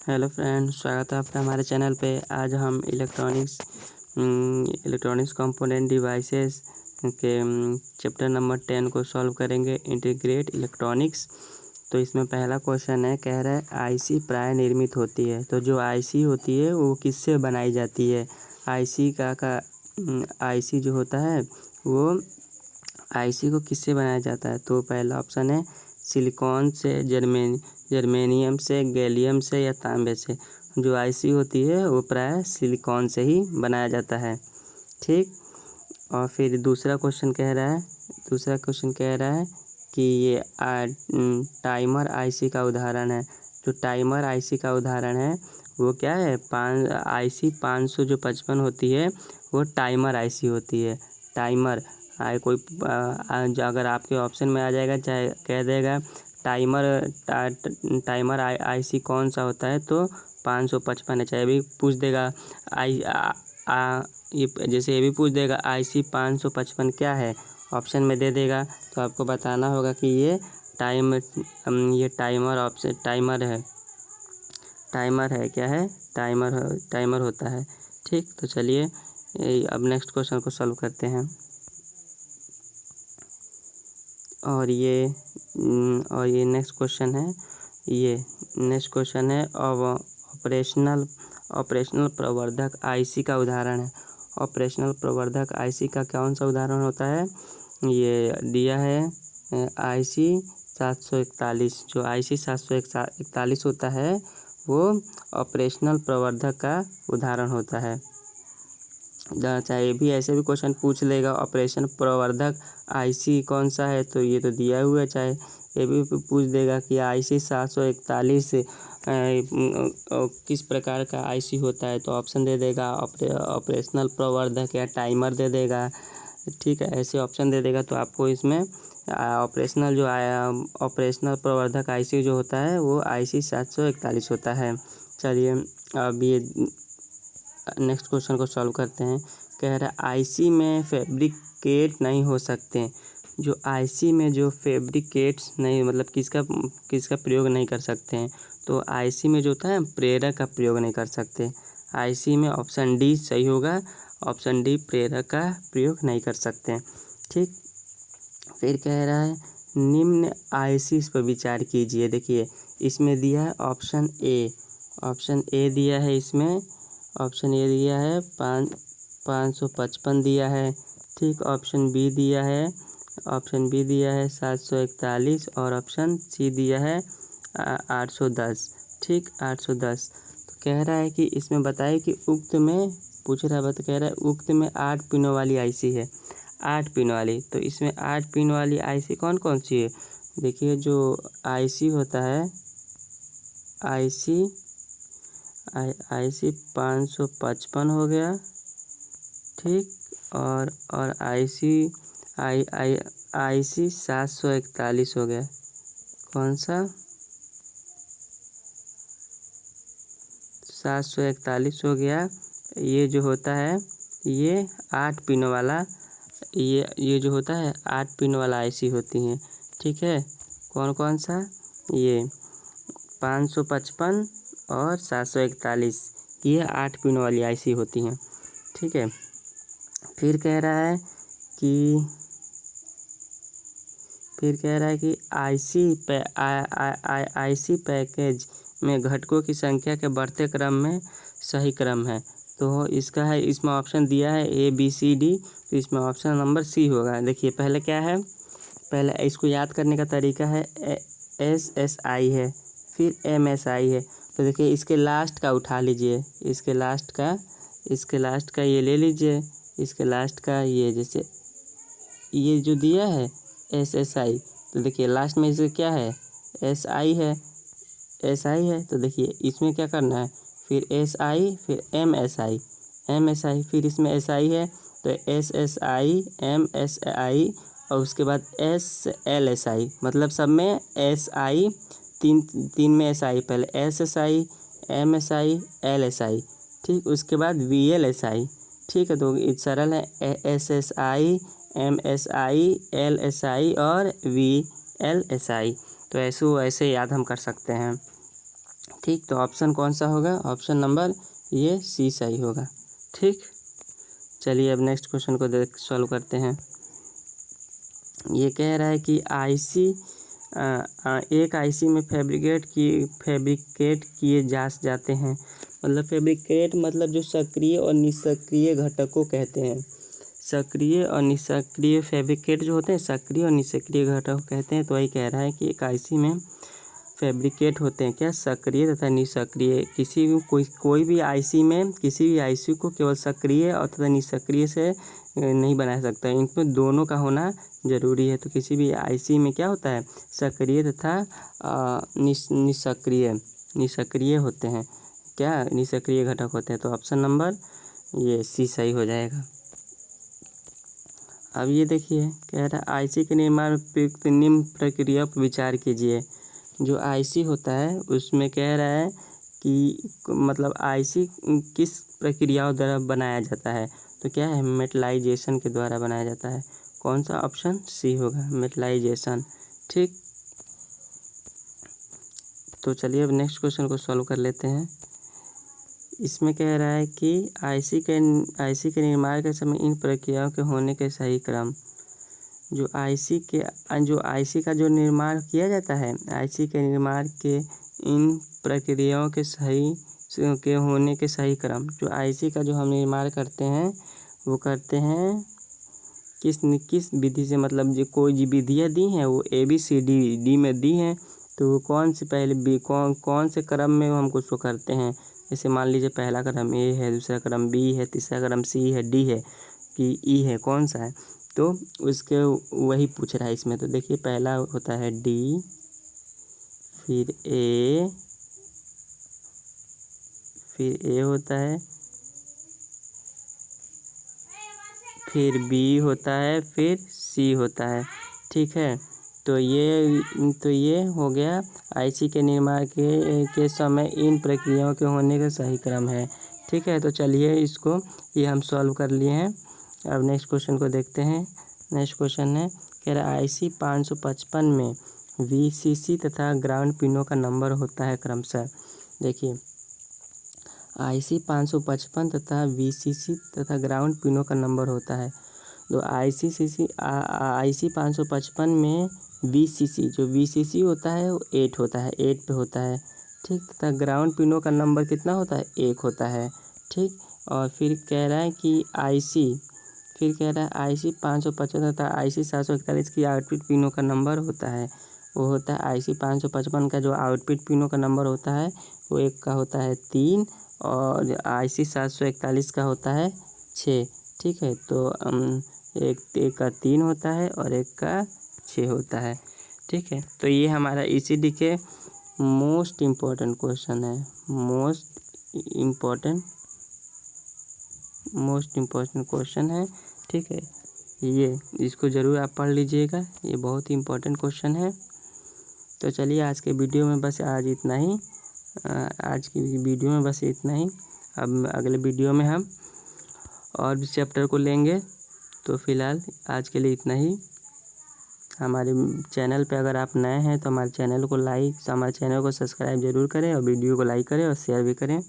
Hello friends, स्वागत है आपका हमारे चैनल पे। आज हम इलेक्ट्रॉनिक्स कंपोनेंट डिवाइसेस के चैप्टर नंबर 10 को सॉल्व करेंगे, इंटीग्रेट इलेक्ट्रॉनिक्स। तो इसमें पहला क्वेश्चन है, कह रहा है आईसी प्राय निर्मित होती है। तो जो आईसी होती है वो किससे बनाई जाती है? आईसी जो होता है वो आईसी को किससे बनाया जाता है? तो पहला ऑप्शन है सिलिकॉन से, जर्मेनियम से, गैलियम से या तांबे से। जो आईसी होती है वो प्राय सिलिकॉन से ही बनाया जाता है। ठीक। और फिर दूसरा क्वेश्चन कह रहा है कि ये टाइमर आईसी का उदाहरण है। जो टाइमर आईसी का उदाहरण है वो क्या है? आईसी 555 होती है, वो टाइमर आईसी होती है। टाइमर अगर आपके ऑप्शन में आ जाएगा, चाहे कह देगा टाइमर आईसी कौन सा होता है, तो 555 है। चाहे भी पूछ देगा जैसे ये भी पूछ देगा आईसी 555 क्या है, ऑप्शन में दे देगा, तो आपको बताना होगा कि ये टाइमर है। क्या है? टाइमर होता है। ठीक। तो चलिए अब नेक्स्ट क्वेश्चन को सॉल्व करते हैं। और ये नेक्स्ट क्वेश्चन है ऑपरेशनल प्रवर्धक आईसी का उदाहरण है। ऑपरेशनल प्रवर्धक आईसी का कौन सा उदाहरण होता है? ये दिया है आईसी 741। जो आईसी 741 होता है वो ऑपरेशनल प्रवर्धक का उदाहरण होता है। चाहे भी ऐसे भी क्वेश्चन पूछ लेगा, ऑपरेशन प्रवर्धक आईसी कौन सा है, तो ये तो दिया हुआ है। चाहे ये भी पूछ देगा कि आईसी 741 किस प्रकार का आईसी होता है, तो ऑप्शन दे देगा ऑपरेशनल प्रवर्धक या टाइमर दे देगा। ठीक है, ऐसे ऑप्शन दे देगा तो आपको इसमें ऑपरेशनल प्रवर्धक आईसी जो होता है वो आईसी 741 होता है। चलिए अब ये नेक्स्ट क्वेश्चन को सॉल्व करते हैं। कह रहा है आईसी में फैब्रिकेट नहीं हो सकते। जो आईसी में जो फैब्रिकेट्स नहीं, मतलब किसका प्रयोग नहीं कर सकते हैं, तो आईसी में जो होता है प्रेरक का प्रयोग नहीं कर सकते। आईसी में ऑप्शन डी सही होगा। ऑप्शन डी, प्रेरक का प्रयोग नहीं कर सकते। ठीक। फिर कह रहा है निम्न आईसी पर विचार कीजिए। देखिए इसमें दिया है ऑप्शन ए दिया है इसमें। ऑप्शन ए दिया है 555 दिया है। ठीक। ऑप्शन बी दिया है 741 और ऑप्शन सी दिया है 810। ठीक, 810। तो कह रहा है कि इसमें बताए कि उक्त में कह रहा है उक्त में 8 पिनों वाली आईसी है। 8 पिन वाली, तो इसमें 8 पिन वाली आईसी कौन कौन सी है? देखिए जो आईसी होता है आईसी 555 हो गया। ठीक। और आईसी 741 हो गया। कौन सा? 741 हो गया। ये जो होता है ये 8 पिनों वाला, ये जो होता है 8 पिन वाला आईसी होती हैं। ठीक है। कौन कौन सा? ये 555 और 741, ये 8 पिन वाली आईसी होती हैं। ठीक है। फिर कह रहा है कि आईसी पैकेज में घटकों की संख्या के बढ़ते क्रम में सही क्रम है। तो इसका है, इसमें ऑप्शन दिया है ABCD, तो इसमें ऑप्शन नंबर सी होगा। देखिए पहले क्या है, पहले इसको याद करने का तरीका है SSI है, फिर MSI है। तो देखिए इसके लास्ट का उठा लीजिए, इसके लास्ट का ये ले लीजिए, इसके लास्ट का ये, जैसे ये जो दिया है SSI, तो देखिए लास्ट में इसका क्या है? SI है। तो देखिए इसमें क्या करना है, फिर SI, फिर MSI, फिर इसमें SI है तो SSI, MSI और उसके बाद SLSI, मतलब सब में SI, तीन में SI, पहले SSI, MSI, LSI। ठीक। उसके बाद VLSI। ठीक है। तो ये सरल है, SSI, MSI, LSI और VLSI। तो ऐसे याद हम कर सकते हैं। ठीक, तो ऑप्शन कौन सा होगा? ऑप्शन नंबर ये सी सही होगा। ठीक, चलिए अब नेक्स्ट क्वेश्चन को देख सॉल्व करते हैं। ये कह रहा है कि एक आईसी में फैब्रिकेट किए जाते हैं। मतलब फैब्रिकेट मतलब जो सक्रिय और निष्क्रिय घटकों कहते हैं। सक्रिय और निष्क्रिय फैब्रिकेट जो होते हैं, सक्रिय और निष्क्रिय घटक कहते हैं। तो वही कह रहा है कि एक आईसी में फैब्रिकेट होते हैं क्या? सक्रिय तथा निष्क्रिय। कोई भी आईसी में किसी भी आईसी को केवल सक्रिय और तथा निष्क्रिय से नहीं बना सकता, इनमें दोनों का होना जरूरी है। तो किसी भी आईसी में क्या होता है? सक्रिय तथा निष्क्रिय होते हैं। क्या? निष्क्रिय घटक होते हैं। तो ऑप्शन नंबर ये सी सही हो जाएगा। अब ये देखिए, कह रहा है आईसी के निर्माण में प्रयुक्त निम्न प्रक्रिया पर विचार कीजिए। जो आईसी होता है उसमें कह रहा है कि मतलब आईसी किस प्रक्रियाओं द्वारा बनाया जाता है? तो क्या है? मेटलाइजेशन के द्वारा बनाया जाता है। कौन सा? ऑप्शन सी होगा, मेटलाइजेशन। ठीक, तो चलिए अब नेक्स्ट क्वेश्चन को सॉल्व कर लेते हैं। इसमें कह रहा है कि आईसी के निर्माण के समय इन प्रक्रियाओं के होने के सही क्रम। जो आईसी का जो निर्माण किया जाता है, आईसी के निर्माण के इन प्रक्रियाओं के होने के सही क्रम। जो आईसी का जो हम निर्माण करते हैं वो करते हैं किस विधि से? मतलब जो कोई विधियाँ दी हैं वो ABCD में दी हैं, तो वो कौन से क्रम में हमको शो करते हैं? जैसे मान लीजिए पहला क्रम ए है, दूसरा क्रम बी है, तीसरा क्रम सी है, डी है कि ई है, कौन सा है? तो उसके वही पूछ रहा है इसमें। तो देखिए पहला होता है डी, फिर ए होता है, फिर बी होता है, फिर सी होता है। ठीक है, तो ये हो गया आईसी के निर्माण के समय इन प्रक्रियाओं के होने का सही क्रम है। ठीक है, तो चलिए इसको ये हम सॉल्व कर लिए हैं। अब नेक्स्ट क्वेश्चन को देखते हैं। नेक्स्ट क्वेश्चन है, कह रहा है आईसी 555 में VCC तथा ग्राउंड पिनों का नंबर होता है क्रमशः। देखिए आईसी 555 तथा VCC तथा ग्राउंड पिनों का नंबर होता है। तो आईसी 555 में जो VCC होता है वो 8 होता है, 8 पे होता है। ठीक, तथा ग्राउंड पिनों का नंबर कितना होता है? 1 होता है। ठीक, और फिर कह रहा है कि आईसी 555 तथा आईसी 741 की आउटपुट पिनों का नंबर होता है। वो होता है आईसी 555 का जो आउटपुट पिनों का नंबर होता है वो एक का होता है 3 और आईसी 741 का होता है 6। ठीक है, तो एक का 3 होता है और एक का 6 होता है। ठीक है, तो ये हमारा ECD के मोस्ट इम्पोर्टेंट क्वेश्चन है। मोस्ट इम्पोर्टेंट क्वेश्चन है। ठीक है, ये इसको ज़रूर आप पढ़ लीजिएगा, ये बहुत ही इम्पोर्टेंट क्वेश्चन है। तो चलिए आज की वीडियो में बस इतना ही। अब अगले वीडियो में हम और भी चैप्टर को लेंगे। तो फिलहाल आज के लिए इतना ही। हमारे चैनल पे अगर आप नए हैं तो हमारे चैनल को सब्सक्राइब ज़रूर करें और वीडियो को लाइक करें और शेयर भी करें।